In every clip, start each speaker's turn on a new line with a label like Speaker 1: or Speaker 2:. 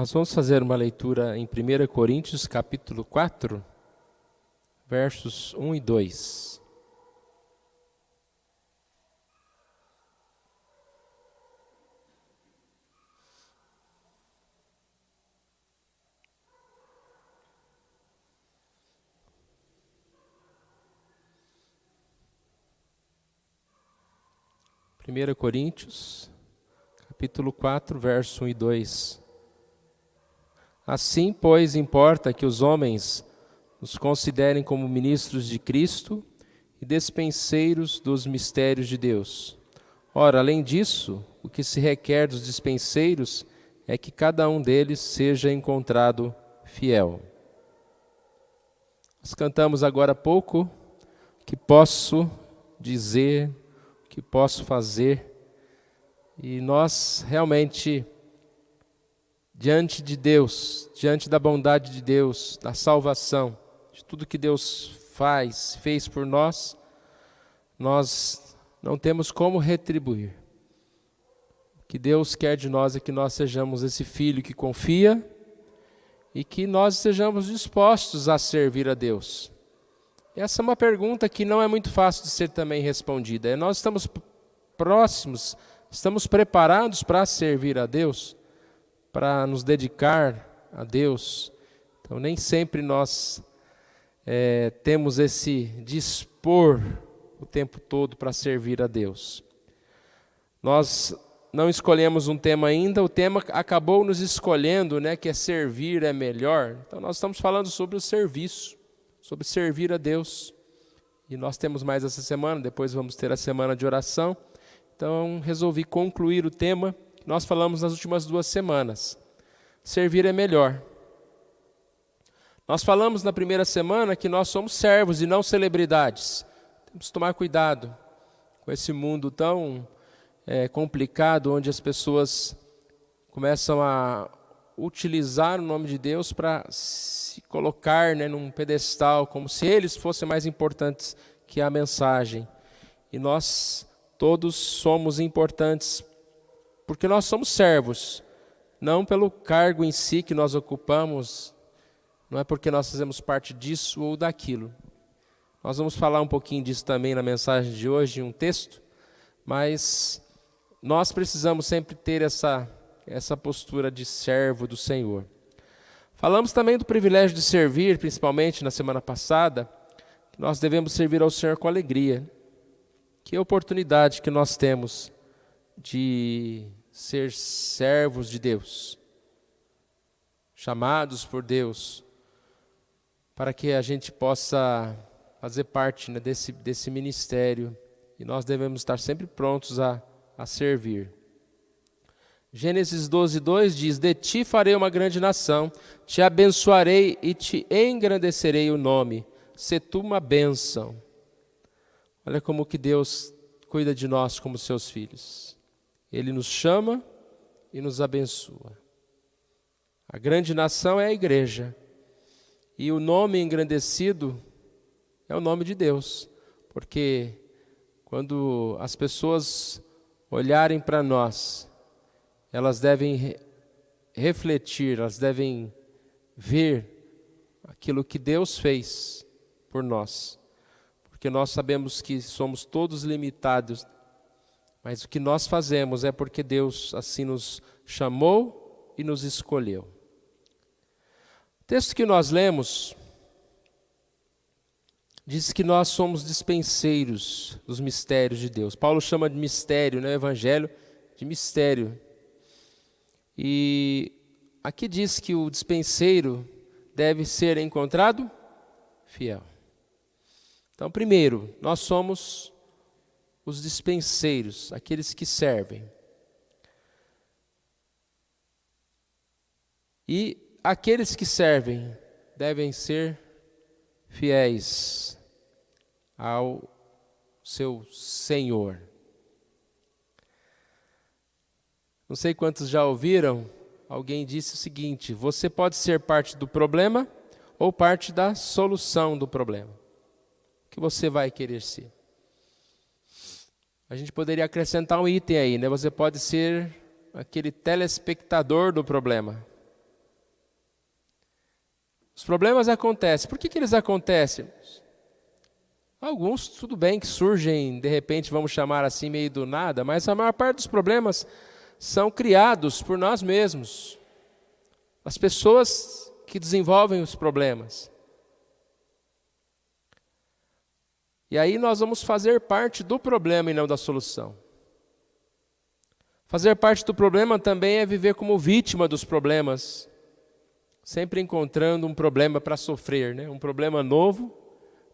Speaker 1: Nós vamos fazer uma leitura em 1 Coríntios, capítulo 4, versos 1 e 2. Primeira Coríntios, capítulo 4, verso 1 e 2. Assim, pois, importa que os homens nos considerem como ministros de Cristo e despenseiros dos mistérios de Deus. Ora, além disso, o que se requer dos dispenseiros é que cada um deles seja encontrado fiel. Nós cantamos agora há pouco, que posso dizer, que posso fazer, e nós realmente, diante de Deus, diante da bondade de Deus, da salvação, de tudo que Deus fez por nós, nós não temos como retribuir. O que Deus quer de nós é que nós sejamos esse filho que confia e que nós estejamos dispostos a servir a Deus. Essa é uma pergunta que não é muito fácil de ser também respondida. Nós estamos próximos, estamos preparados para servir a Deus, para nos dedicar a Deus. Então, nem sempre nós temos esse dispor o tempo todo para servir a Deus. Nós não escolhemos um tema ainda, o tema acabou nos escolhendo, que é servir é melhor. Então, nós estamos falando sobre o serviço, sobre servir a Deus. E nós temos mais essa semana, depois vamos ter a semana de oração. Então, resolvi concluir o tema que nós falamos nas últimas 2 semanas. Servir é melhor. Nós falamos na primeira semana que nós somos servos e não celebridades. Temos que tomar cuidado com esse mundo tão complicado, onde as pessoas começam a utilizar o nome de Deus para se colocar num pedestal, como se eles fossem mais importantes que a mensagem. E nós todos somos importantes porque nós somos servos, não pelo cargo em si que nós ocupamos, não é porque nós fazemos parte disso ou daquilo. Nós vamos falar um pouquinho disso também na mensagem de hoje, em um texto, mas nós precisamos sempre ter essa postura de servo do Senhor. Falamos também do privilégio de servir, principalmente na semana passada, que nós devemos servir ao Senhor com alegria. Que oportunidade que nós temos de ser servos de Deus, chamados por Deus, para que a gente possa fazer parte desse ministério, e nós devemos estar sempre prontos a servir. Gênesis 12:2 diz: de ti farei uma grande nação, te abençoarei e te engrandecerei o nome, se tu uma bênção. Olha como que Deus cuida de nós como seus filhos. Ele nos chama e nos abençoa. A grande nação é a igreja. E o nome engrandecido é o nome de Deus. Porque quando as pessoas olharem para nós, elas devem refletir, elas devem ver aquilo que Deus fez por nós. Porque nós sabemos que somos todos limitados, mas o que nós fazemos é porque Deus assim nos chamou e nos escolheu. O texto que nós lemos diz que nós somos dispenseiros dos mistérios de Deus. Paulo chama de mistério, Evangelho, de mistério. E aqui diz que o dispenseiro deve ser encontrado fiel. Então, primeiro, nós somos os dispenseiros, aqueles que servem. E aqueles que servem devem ser fiéis ao seu Senhor. Não sei quantos já ouviram, alguém disse o seguinte: você pode ser parte do problema ou parte da solução do problema. O que você vai querer ser? A gente poderia acrescentar um item aí, Você pode ser aquele telespectador do problema. Os problemas acontecem. Por que eles acontecem? Alguns, tudo bem, que surgem, de repente, vamos chamar assim, meio do nada, mas a maior parte dos problemas são criados por nós mesmos. As pessoas que desenvolvem os problemas. E aí nós vamos fazer parte do problema e não da solução. Fazer parte do problema também é viver como vítima dos problemas, sempre encontrando um problema para sofrer, né? Um problema novo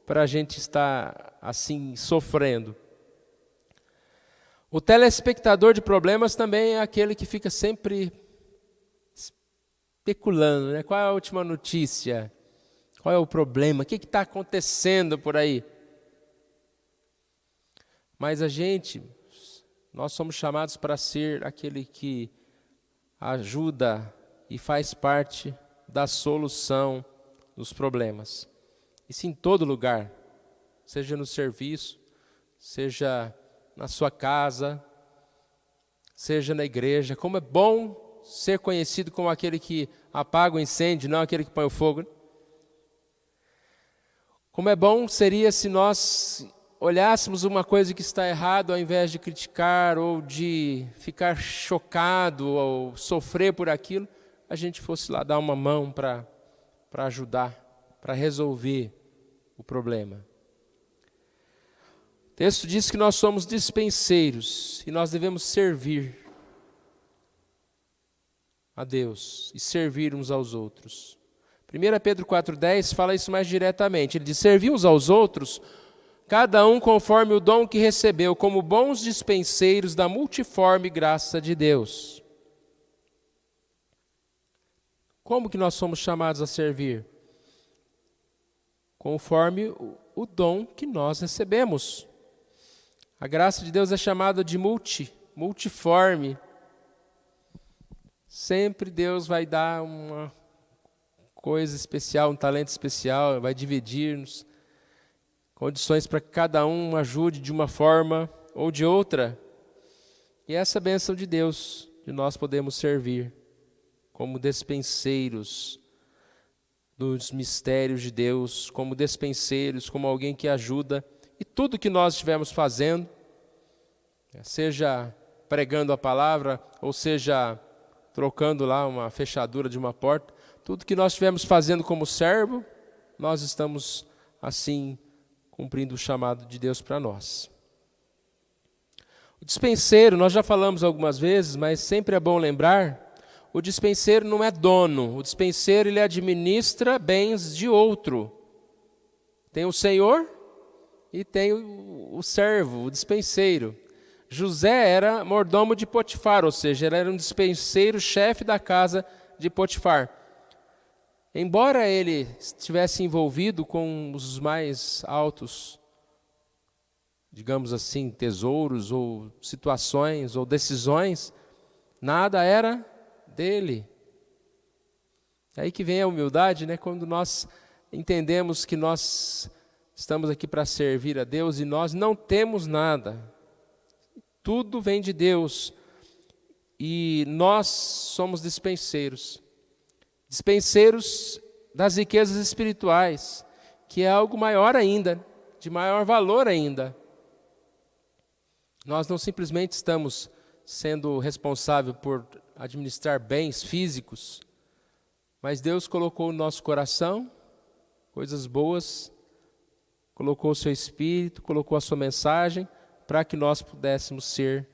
Speaker 1: para a gente estar assim sofrendo. O telespectador de problemas também é aquele que fica sempre especulando, né? Qual é a última notícia? Qual é o problema? O que está acontecendo por aí? Mas nós somos chamados para ser aquele que ajuda e faz parte da solução dos problemas. Isso em todo lugar, seja no serviço, seja na sua casa, seja na igreja. Como é bom ser conhecido como aquele que apaga o incêndio, não aquele que põe o fogo. Como é bom seria se nós olhássemos uma coisa que está errada, ao invés de criticar ou de ficar chocado ou sofrer por aquilo, a gente fosse lá dar uma mão para ajudar, para resolver o problema. O texto diz que nós somos dispenseiros e nós devemos servir a Deus e servir uns aos outros. 1 Pedro 4,10 fala isso mais diretamente. Ele diz: servir uns aos outros, cada um conforme o dom que recebeu, como bons dispenseiros da multiforme graça de Deus. Como que nós somos chamados a servir? Conforme o dom que nós recebemos. A graça de Deus é chamada de multiforme. Sempre Deus vai dar uma coisa especial, um talento especial, vai dividir-nos condições para que cada um ajude de uma forma ou de outra. E essa bênção de Deus, de nós podemos servir como despenseiros dos mistérios de Deus, como despenseiros, como alguém que ajuda. E tudo que nós estivermos fazendo, seja pregando a palavra, ou seja trocando lá uma fechadura de uma porta, tudo que nós estivermos fazendo como servo, nós estamos assim cumprindo o chamado de Deus para nós. O dispenseiro, nós já falamos algumas vezes, mas sempre é bom lembrar, o dispenseiro não é dono, o dispenseiro ele administra bens de outro. Tem o senhor e tem o servo, o dispenseiro. José era mordomo de Potifar, ou seja, ele era um dispenseiro, chefe da casa de Potifar. Embora ele estivesse envolvido com os mais altos, digamos assim, tesouros ou situações ou decisões, nada era dele. É aí que vem a humildade, né? Quando nós entendemos que nós estamos aqui para servir a Deus e nós não temos nada. Tudo vem de Deus e nós somos dispenseiros. Dispenseiros das riquezas espirituais, que é algo maior ainda, de maior valor ainda. Nós não simplesmente estamos sendo responsáveis por administrar bens físicos, mas Deus colocou no nosso coração coisas boas, colocou o seu Espírito, colocou a sua mensagem, para que nós pudéssemos ser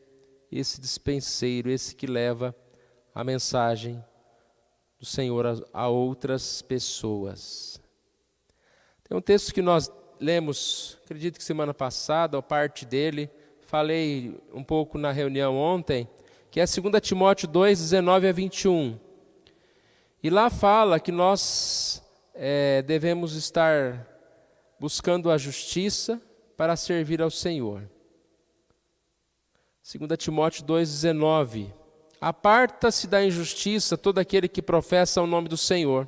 Speaker 1: esse dispenseiro, esse que leva a mensagem do Senhor a outras pessoas. Tem um texto que nós lemos, acredito que semana passada, ou parte dele, falei um pouco na reunião ontem, que é 2 Timóteo 2, 19 a 21. E lá fala que nós devemos estar buscando a justiça para servir ao Senhor. 2 Timóteo 2, 19. Aparta-se da injustiça todo aquele que professa o nome do Senhor.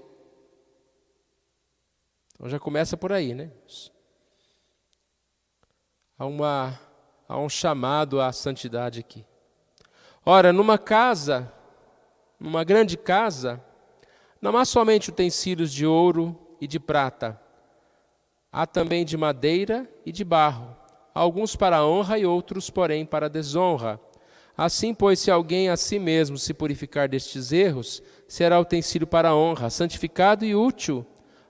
Speaker 1: Então já começa por aí, né? Há um chamado à santidade aqui. Ora, numa grande casa, Não há somente utensílios de ouro e de prata, há também de madeira e de barro, alguns para a honra e outros, porém, para a desonra. Assim, pois, se alguém a si mesmo se purificar destes erros, será utensílio para a honra, santificado e útil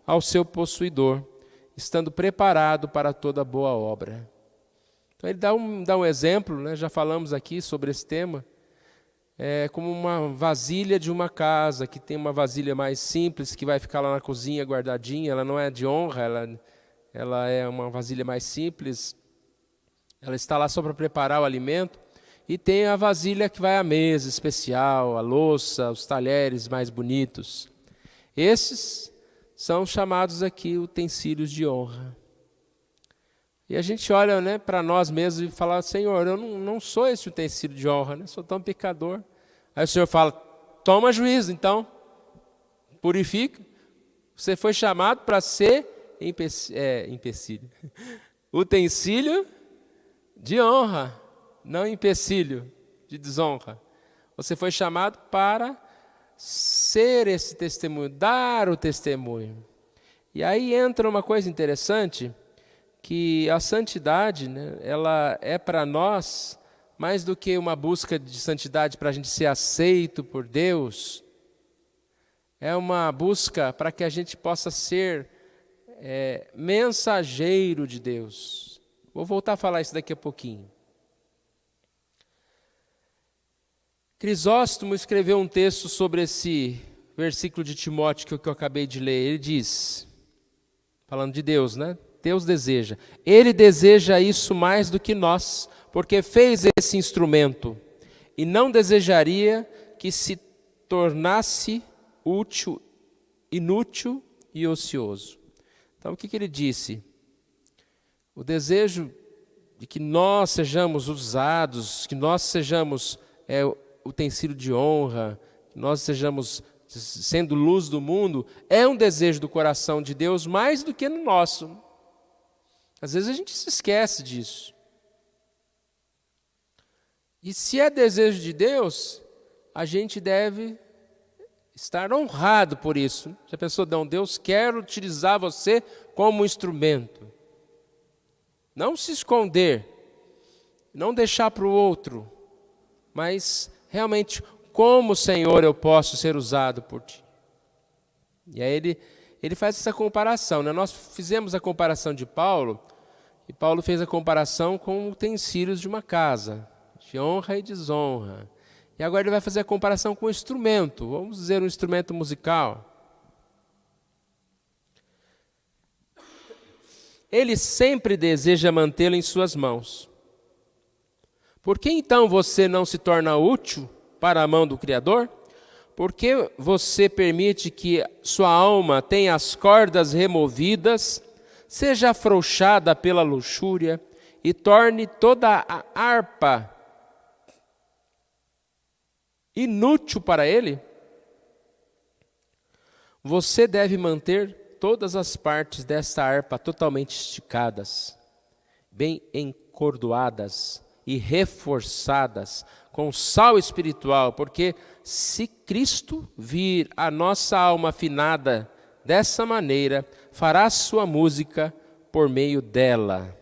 Speaker 1: ao seu possuidor, estando preparado para toda boa obra. Então ele dá um exemplo, né? Já falamos aqui sobre esse tema, como uma vasilha de uma casa, que tem uma vasilha mais simples, que vai ficar lá na cozinha guardadinha, ela não é de honra, ela é uma vasilha mais simples, ela está lá só para preparar o alimento, e tem a vasilha que vai à mesa especial, a louça, os talheres mais bonitos. Esses são chamados aqui utensílios de honra. E a gente olha, né, para nós mesmos e fala: Senhor, eu não sou esse utensílio de honra, né? Sou tão pecador. Aí o Senhor fala: toma juízo, então, purifica. Você foi chamado para ser empecilho. Utensílio de honra, não empecilho de desonra. Você foi chamado para ser esse testemunho, dar o testemunho. E aí entra uma coisa interessante, que a santidade, né, ela é para nós mais do que uma busca de santidade para a gente ser aceito por Deus. É uma busca para que a gente possa ser mensageiro de Deus. Vou voltar a falar isso daqui a pouquinho. Crisóstomo escreveu um texto sobre esse versículo de Timóteo que eu acabei de ler. Ele diz, falando de Deus, né? Deus deseja. Ele deseja isso mais do que nós, porque fez esse instrumento e não desejaria que se tornasse inútil e ocioso. Então, o que ele disse? O desejo de que nós sejamos usados, que nós sejamos utensílio de honra, que nós sejamos sendo luz do mundo, é um desejo do coração de Deus mais do que no nosso. Às vezes a gente se esquece disso. E se é desejo de Deus, a gente deve estar honrado por isso. Já pensou, não, Deus quer utilizar você como instrumento. Não se esconder, não deixar para o outro, mas realmente, como, Senhor, eu posso ser usado por Ti? E aí ele faz essa comparação, né? Nós fizemos a comparação de Paulo, e Paulo fez a comparação com utensílios de uma casa, de honra e desonra. E agora ele vai fazer a comparação com o instrumento, vamos dizer um instrumento musical. Ele sempre deseja mantê-lo em suas mãos. Por que então você não se torna útil para a mão do Criador? Por que você permite que sua alma tenha as cordas removidas, seja afrouxada pela luxúria e torne toda a harpa inútil para ele? Você deve manter todas as partes desta harpa totalmente esticadas, bem encordoadas e reforçadas com sal espiritual, porque se Cristo vir a nossa alma afinada dessa maneira, fará sua música por meio dela.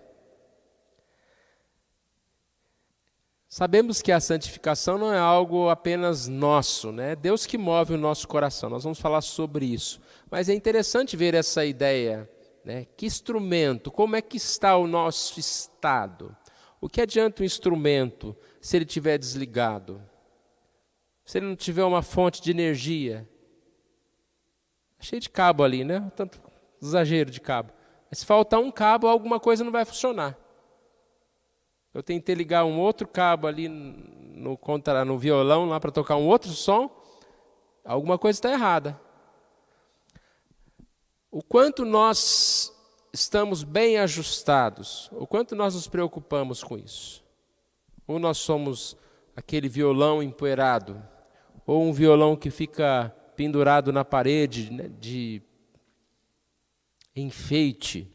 Speaker 1: Sabemos que a santificação não é algo apenas nosso, né? Deus que move o nosso coração, nós vamos falar sobre isso. Mas é interessante ver essa ideia, né? Que instrumento, como é que está o nosso estado? O que adianta o instrumento se ele estiver desligado? Se ele não tiver uma fonte de energia? Cheio de cabo ali, né? Tanto exagero de cabo. Mas se faltar um cabo, alguma coisa não vai funcionar. Eu tentei ligar um outro cabo ali no violão lá para tocar um outro som, alguma coisa está errada. O quanto nós estamos bem ajustados, o quanto nós nos preocupamos com isso. Ou nós somos aquele violão empoeirado, ou um violão que fica pendurado na parede, né, de enfeite.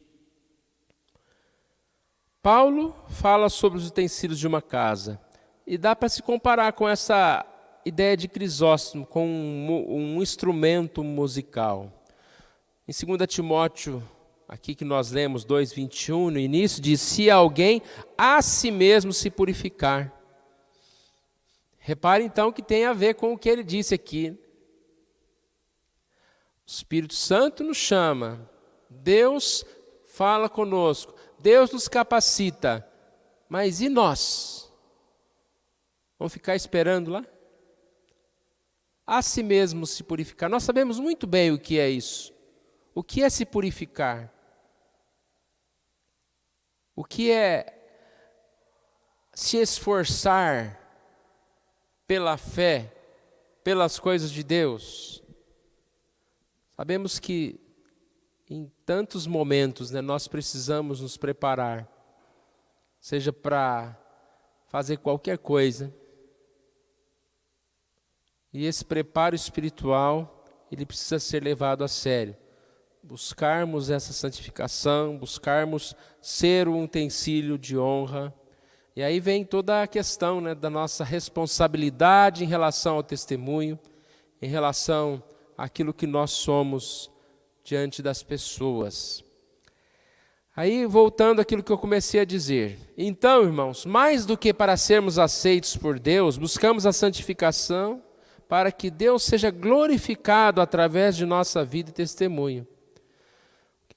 Speaker 1: Paulo fala sobre os utensílios de uma casa, e dá para se comparar com essa ideia de Crisóstomo com um instrumento musical. Em 2 Timóteo, aqui que nós lemos 2:21, no início, diz: se alguém a si mesmo se purificar. Repare então que tem a ver com o que ele disse aqui. O Espírito Santo nos chama, Deus fala conosco, Deus nos capacita, mas e nós? Vamos ficar esperando lá? A si mesmo se purificar. Nós sabemos muito bem o que é isso. O que é se purificar? O que é se esforçar pela fé, pelas coisas de Deus? Sabemos que em tantos momentos, né, nós precisamos nos preparar, seja para fazer qualquer coisa. E esse preparo espiritual, ele precisa ser levado a sério. Buscarmos essa santificação, buscarmos ser um utensílio de honra. E aí vem toda a questão, né, da nossa responsabilidade em relação ao testemunho, em relação àquilo que nós somos diante das pessoas. Aí, voltando àquilo que eu comecei a dizer. Então, irmãos, mais do que para sermos aceitos por Deus, buscamos a santificação para que Deus seja glorificado através de nossa vida e testemunho.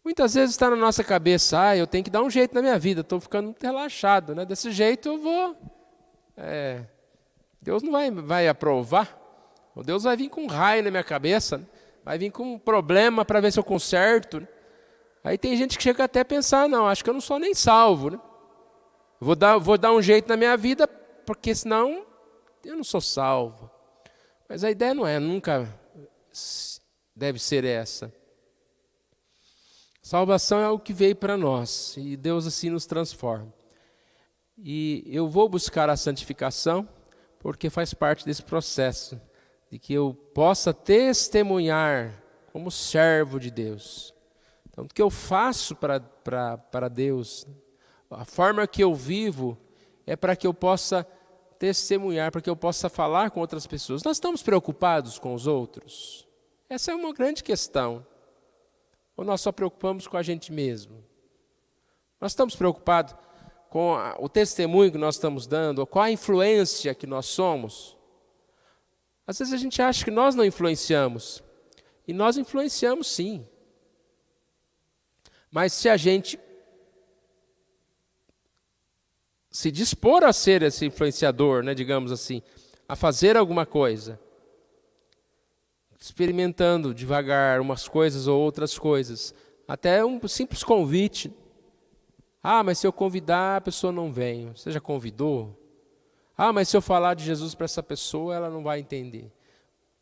Speaker 1: Muitas vezes está na nossa cabeça, eu tenho que dar um jeito na minha vida, estou ficando muito relaxado, né? Desse jeito eu vou... Deus não vai aprovar, ou Deus vai vir com um raio na minha cabeça, né? Vai vir com um problema para ver se eu conserto, né? Aí tem gente que chega até a pensar, não, acho que eu não sou nem salvo, né? Vou dar um jeito na minha vida, porque senão eu não sou salvo. Mas a ideia nunca deve ser essa. Salvação é algo que veio para nós, e Deus assim nos transforma. E eu vou buscar a santificação, porque faz parte desse processo, de que eu possa testemunhar como servo de Deus. Então, o que eu faço para Deus, a forma que eu vivo, é para que eu possa testemunhar, para que eu possa falar com outras pessoas. Nós estamos preocupados com os outros? Essa é uma grande questão. Ou nós só preocupamos com a gente mesmo? Nós estamos preocupados com o testemunho que nós estamos dando, ou com a influência que nós somos? Às vezes a gente acha que nós não influenciamos. E nós influenciamos sim. Mas se a gente se dispor a ser esse influenciador, né, digamos assim, a fazer alguma coisa, experimentando devagar umas coisas ou outras coisas, até um simples convite. Mas se eu convidar, a pessoa não vem. Você já convidou? Mas se eu falar de Jesus para essa pessoa, ela não vai entender.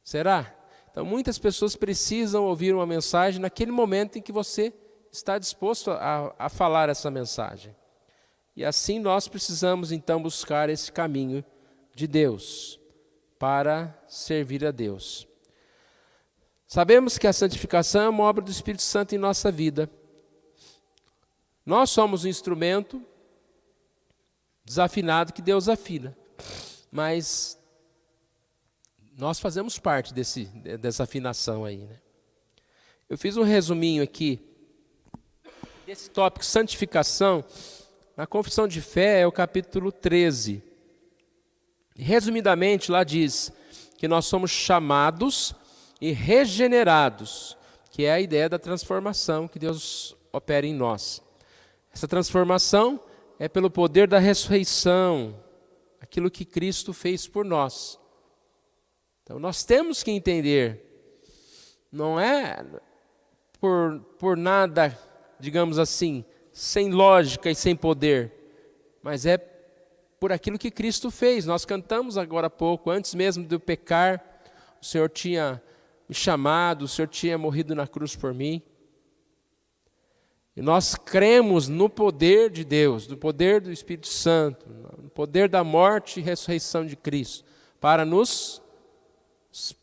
Speaker 1: Será? Então muitas pessoas precisam ouvir uma mensagem naquele momento em que você está disposto a falar essa mensagem. E assim nós precisamos então buscar esse caminho de Deus para servir a Deus. Sabemos que a santificação é uma obra do Espírito Santo em nossa vida. Nós somos um instrumento desafinado que Deus afina. Mas nós fazemos parte dessa afinação aí, né? Eu fiz um resuminho aqui desse tópico santificação. Na Confissão de Fé é o capítulo 13. Resumidamente, lá diz que nós somos chamados e regenerados, que é a ideia da transformação que Deus opera em nós. Essa transformação é pelo poder da ressurreição, aquilo que Cristo fez por nós. Então nós temos que entender, não é por nada, digamos assim, sem lógica e sem poder, mas é por aquilo que Cristo fez. Nós cantamos agora há pouco, antes mesmo de eu pecar, o Senhor tinha me chamado, o Senhor tinha morrido na cruz por mim. E nós cremos no poder de Deus, no poder do Espírito Santo, no poder da morte e ressurreição de Cristo, para nos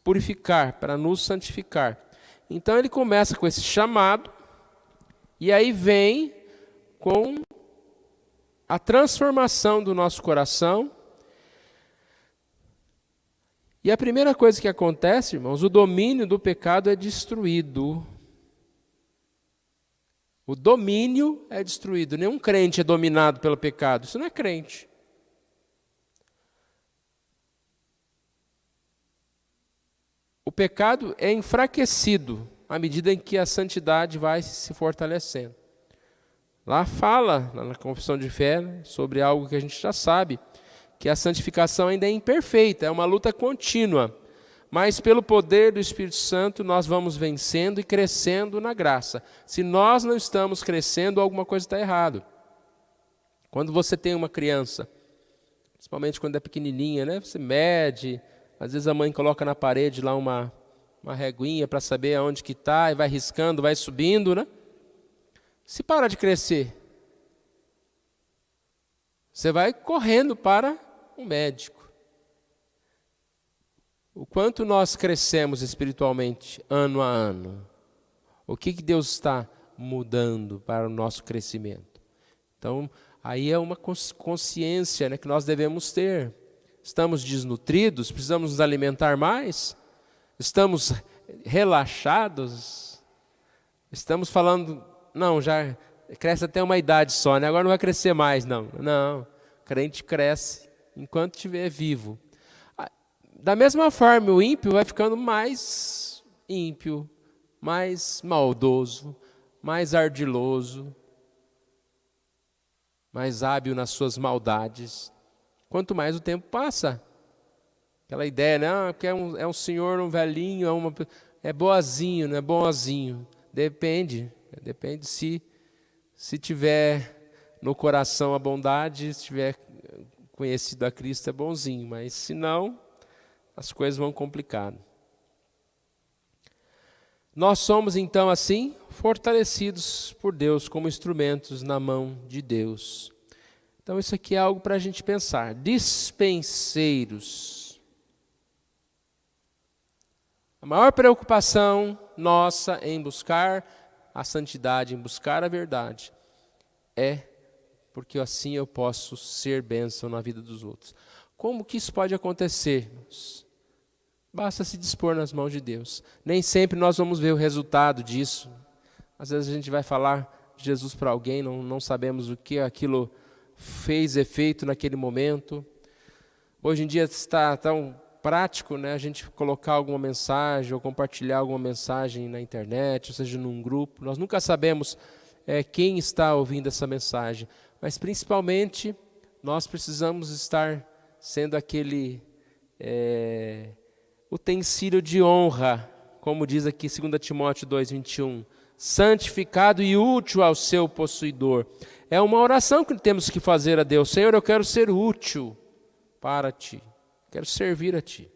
Speaker 1: purificar, para nos santificar. Então ele começa com esse chamado, e aí vem com a transformação do nosso coração. E a primeira coisa que acontece, irmãos, o domínio do pecado é destruído. O domínio é destruído. Nenhum crente é dominado pelo pecado. Isso não é crente. O pecado é enfraquecido à medida em que a santidade vai se fortalecendo. Lá fala, na confissão de fé, sobre algo que a gente já sabe, que a santificação ainda é imperfeita, é uma luta contínua. Mas pelo poder do Espírito Santo nós vamos vencendo e crescendo na graça. Se nós não estamos crescendo, alguma coisa está errada. Quando você tem uma criança, principalmente quando é pequenininha, né? Você mede, às vezes a mãe coloca na parede lá uma reguinha para saber aonde que está, e vai riscando, vai subindo, né? Se para de crescer, você vai correndo para um médico. O quanto nós crescemos espiritualmente ano a ano? O que Deus está mudando para o nosso crescimento? Então, aí é uma consciência, né, que nós devemos ter. Estamos desnutridos? Precisamos nos alimentar mais? Estamos relaxados? Estamos falando, não, já cresce até uma idade só, né? Agora não vai crescer mais, não. Não, crente cresce enquanto estiver vivo. Da mesma forma, o ímpio vai ficando mais ímpio, mais maldoso, mais ardiloso, mais hábil nas suas maldades. Quanto mais o tempo passa. Aquela ideia, né? Que é um senhor, um velhinho, é boazinho, não é bonzinho. Depende se tiver no coração a bondade, se tiver conhecido a Cristo é bonzinho, mas se não, as coisas vão complicando. Nós somos então assim fortalecidos por Deus como instrumentos na mão de Deus. Então isso aqui é algo para a gente pensar. Dispenseiros. A maior preocupação nossa em buscar a santidade, em buscar a verdade, é porque assim eu posso ser bênção na vida dos outros. Como que isso pode acontecer? Basta se dispor nas mãos de Deus. Nem sempre nós vamos ver o resultado disso. Às vezes a gente vai falar de Jesus para alguém, não sabemos o que aquilo fez efeito naquele momento. Hoje em dia está tão prático, né, a gente colocar alguma mensagem ou compartilhar alguma mensagem na internet, ou seja, num grupo. Nós nunca sabemos quem está ouvindo essa mensagem, mas principalmente nós precisamos estar sendo aquele utensílio de honra, como diz aqui 2 Timóteo 2:21, santificado e útil ao seu possuidor. É uma oração que temos que fazer a Deus. Senhor, eu quero ser útil para Ti, quero servir a Ti.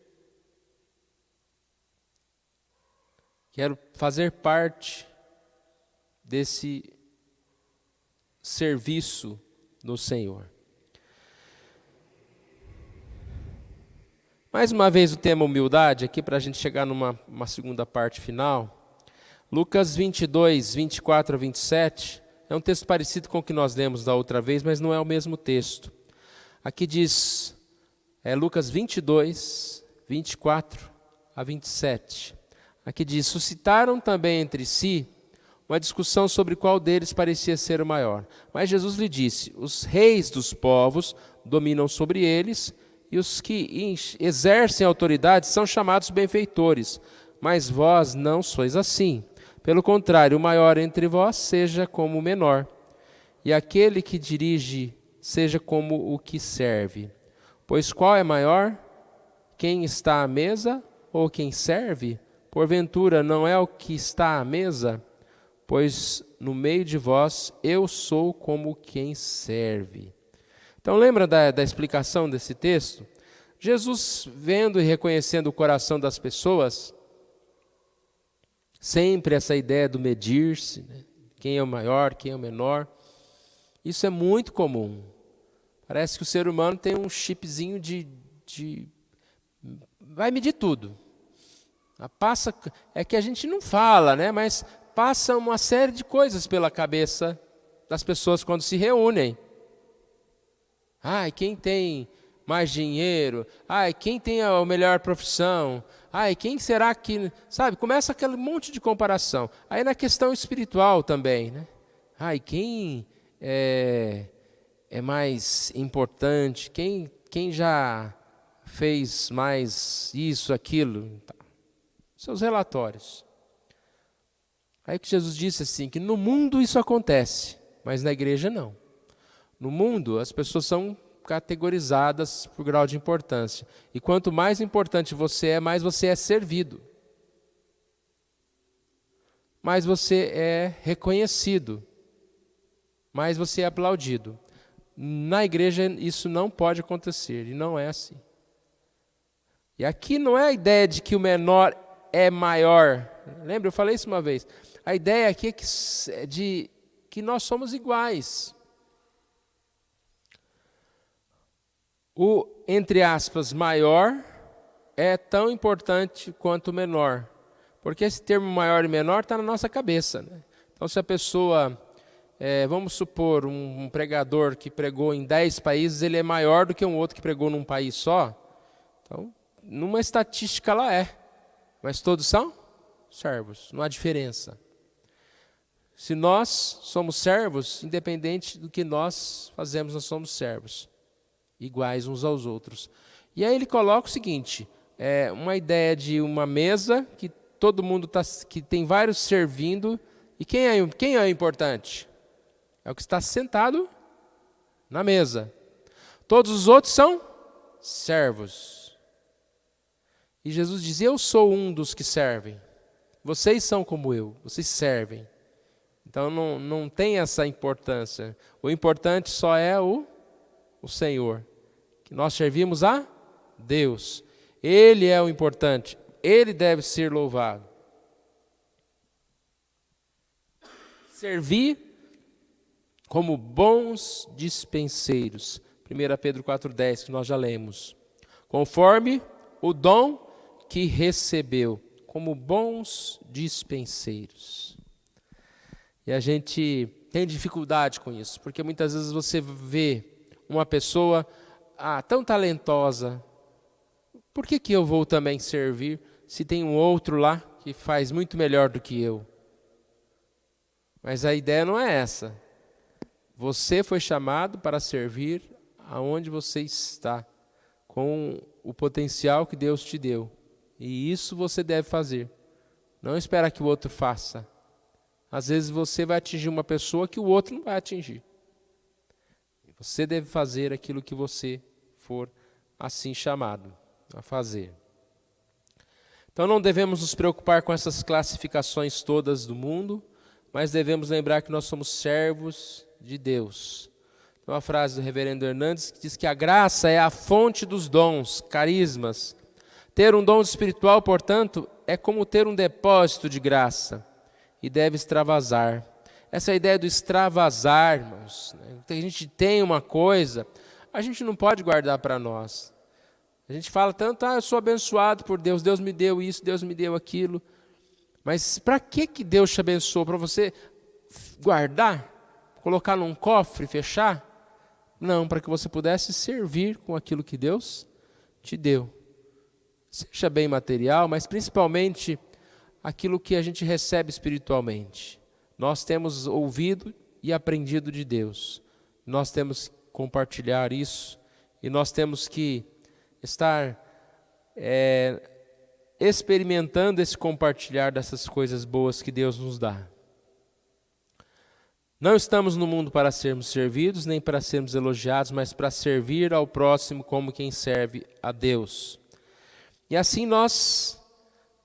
Speaker 1: Quero fazer parte desse serviço do Senhor. Mais uma vez o tema humildade, aqui para a gente chegar numa segunda parte final. Lucas 22, 24 a 27, é um texto parecido com o que nós lemos da outra vez, mas não é o mesmo texto. Aqui diz, Lucas 22, 24 a 27. Aqui diz, suscitaram também entre si uma discussão sobre qual deles parecia ser o maior. Mas Jesus lhe disse, os reis dos povos dominam sobre eles, e os que exercem autoridade são chamados benfeitores, mas vós não sois assim. Pelo contrário, o maior entre vós seja como o menor, e aquele que dirige seja como o que serve. Pois qual é maior? Quem está à mesa ou quem serve? Porventura não é o que está à mesa? Pois no meio de vós eu sou como quem serve. Então lembra da explicação desse texto? Jesus, vendo e reconhecendo o coração das pessoas, sempre essa ideia do medir-se, né? Quem é o maior, quem é o menor, isso é muito comum. Parece que o ser humano tem um chipzinho vai medir tudo. É que a gente não fala, né? Mas passa uma série de coisas pela cabeça das pessoas quando se reúnem. Quem tem mais dinheiro, ai, quem tem a melhor profissão, ai, quem será que, sabe, começa aquele monte de comparação. Aí na questão espiritual também, né? Ai, quem é mais importante, quem já fez mais isso, aquilo, seus relatórios. Aí que Jesus disse assim, que no mundo isso acontece, mas na igreja não. No mundo as pessoas são categorizadas por grau de importância. E quanto mais importante você é, mais você é servido. Mais você é reconhecido. Mais você é aplaudido. Na igreja isso não pode acontecer, e não é assim. E aqui não é a ideia de que o menor é maior. Lembra, eu falei isso uma vez. A ideia aqui é de que nós somos iguais. O, entre aspas, maior é tão importante quanto o menor. Porque esse termo maior e menor está na nossa cabeça, né? Então, se a pessoa, vamos supor, um pregador que pregou em 10 países, ele é maior do que um outro que pregou num país só. Então, numa estatística ela é. Mas todos são servos, não há diferença. Se nós somos servos, independente do que nós fazemos, nós somos servos. Iguais uns aos outros. E aí ele coloca o seguinte, uma ideia de uma mesa que todo mundo que tem vários servindo, e quem é o importante? É o que está sentado na mesa. Todos os outros são servos. E Jesus diz, eu sou um dos que servem. Vocês são como eu, vocês servem. Então não tem essa importância. O importante só é o Senhor. Que nós servimos a Deus. Ele é o importante. Ele deve ser louvado. Servir como bons dispenseiros. 1 Pedro 4,10, que nós já lemos. Conforme o dom que recebeu, como bons dispenseiros. E a gente tem dificuldade com isso, porque muitas vezes você vê uma pessoa tão talentosa, por que eu vou também servir se tem um outro lá que faz muito melhor do que eu? Mas a ideia não é essa. Você foi chamado para servir aonde você está, com o potencial que Deus te deu. E isso você deve fazer. Não espera que o outro faça. Às vezes você vai atingir uma pessoa que o outro não vai atingir. Você deve fazer aquilo que você for assim chamado a fazer. Então não devemos nos preocupar com essas classificações todas do mundo, mas devemos lembrar que nós somos servos de Deus. Tem uma frase do reverendo Hernandes que diz que a graça é a fonte dos dons, carismas. Ter um dom espiritual, portanto, é como ter um depósito de graça e deve extravasar. Essa é a ideia do extravasar, irmãos. A gente tem uma coisa, a gente não pode guardar para nós. A gente fala tanto, eu sou abençoado por Deus, Deus me deu isso, Deus me deu aquilo. Mas para que Deus te abençoou? Para você guardar? Colocar num cofre, fechar? Não, para que você pudesse servir com aquilo que Deus te deu. Seja bem material, mas principalmente aquilo que a gente recebe espiritualmente. Nós temos ouvido e aprendido de Deus. Nós temos que compartilhar isso e nós temos que estar experimentando esse compartilhar dessas coisas boas que Deus nos dá. Não estamos no mundo para sermos servidos, nem para sermos elogiados, mas para servir ao próximo como quem serve a Deus. E assim nós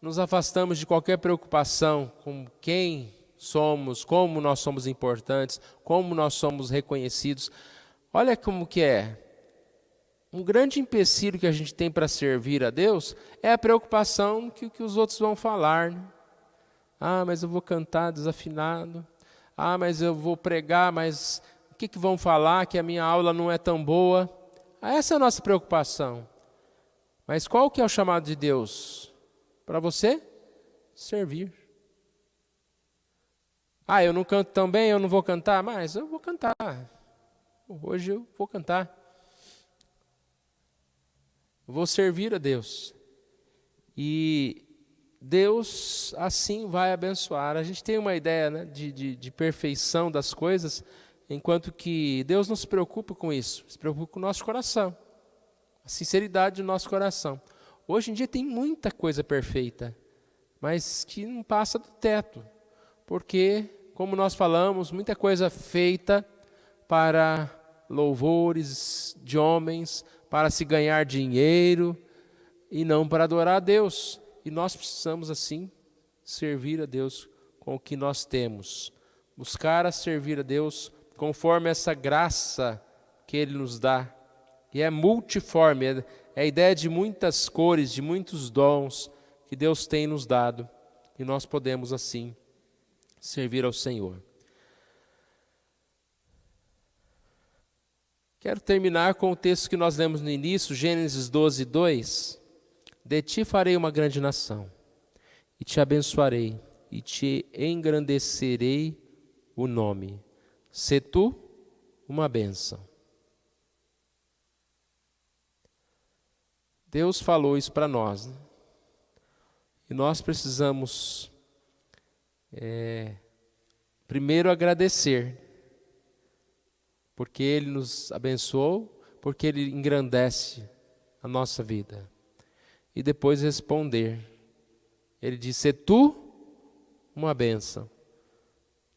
Speaker 1: nos afastamos de qualquer preocupação com quem somos, como nós somos importantes, como nós somos reconhecidos. Olha como que é. Um grande empecilho que a gente tem para servir a Deus é a preocupação que os outros vão falar. Né? Mas eu vou cantar desafinado. Mas eu vou pregar, mas o que vão falar? Que a minha aula não é tão boa. Essa é a nossa preocupação. Mas qual que é o chamado de Deus? Para você servir. Eu não canto tão bem, eu não vou cantar, mas eu vou cantar. Hoje eu vou cantar. Eu vou servir a Deus. E Deus assim vai abençoar. A gente tem uma ideia, né, de perfeição das coisas, enquanto que Deus não se preocupa com isso, se preocupa com o nosso coração, a sinceridade do nosso coração. Hoje em dia tem muita coisa perfeita, mas que não passa do teto, porque, como nós falamos, muita coisa feita para louvores de homens, para se ganhar dinheiro e não para adorar a Deus. E nós precisamos, assim, servir a Deus com o que nós temos. Buscar a servir a Deus conforme essa graça que Ele nos dá. E é multiforme, é a ideia de muitas cores, de muitos dons que Deus tem nos dado. E nós podemos, assim, servir ao Senhor. Quero terminar com o texto que nós lemos no início, Gênesis 12, 2. De ti farei uma grande nação, e te abençoarei, e te engrandecerei o nome. Sê tu uma bênção. Deus falou isso para nós, né? E nós precisamos primeiro agradecer, porque Ele nos abençoou, porque Ele engrandece a nossa vida. E depois responder. Ele diz, sê tu uma bênção.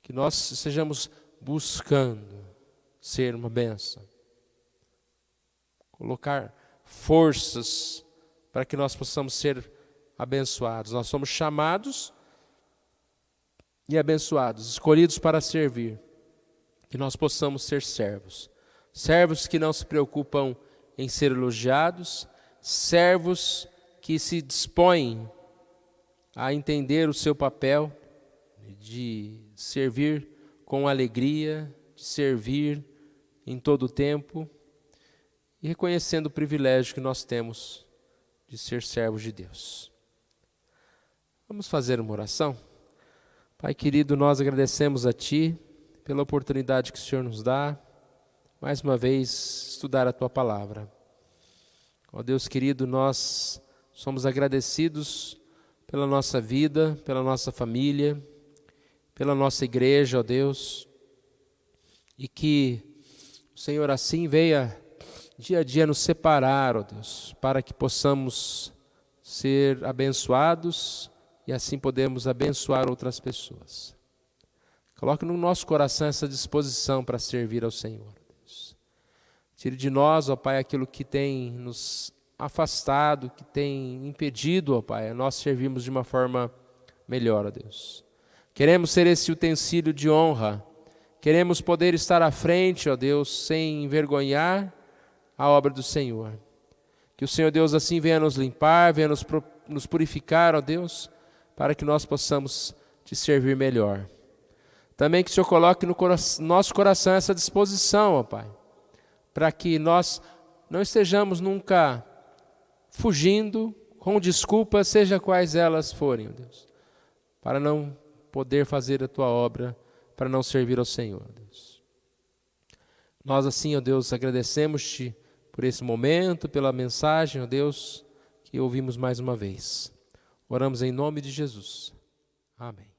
Speaker 1: Que nós estejamos buscando ser uma bênção. Colocar forças para que nós possamos ser abençoados. Nós somos chamados e abençoados, escolhidos para servir. Que nós possamos ser servos. Servos que não se preocupam em ser elogiados, servos que se dispõem a entender o seu papel de servir com alegria, de servir em todo o tempo e reconhecendo o privilégio que nós temos de ser servos de Deus. Vamos fazer uma oração? Pai querido, nós agradecemos a Ti pela oportunidade que o Senhor nos dá, mais uma vez, estudar a Tua palavra. Ó Deus querido, nós somos agradecidos pela nossa vida, pela nossa família, pela nossa igreja, ó Deus, e que o Senhor assim venha dia a dia nos separar, ó Deus, para que possamos ser abençoados e assim podemos abençoar outras pessoas. Coloque no nosso coração essa disposição para servir ao Senhor, Deus. Tire de nós, ó Pai, aquilo que tem nos afastado, que tem impedido, ó Pai, a nós servirmos de uma forma melhor, ó Deus. Queremos ser esse utensílio de honra, queremos poder estar à frente, ó Deus, sem envergonhar a obra do Senhor. Que o Senhor Deus assim venha nos limpar, venha nos purificar, ó Deus, para que nós possamos te servir melhor. Também que o Senhor coloque no nosso coração essa disposição, ó Pai, para que nós não estejamos nunca fugindo com desculpas, seja quais elas forem, ó Deus, para não poder fazer a Tua obra, para não servir ao Senhor, ó Deus. Nós assim, ó Deus, agradecemos-Te por esse momento, pela mensagem, ó Deus, que ouvimos mais uma vez. Oramos em nome de Jesus. Amém.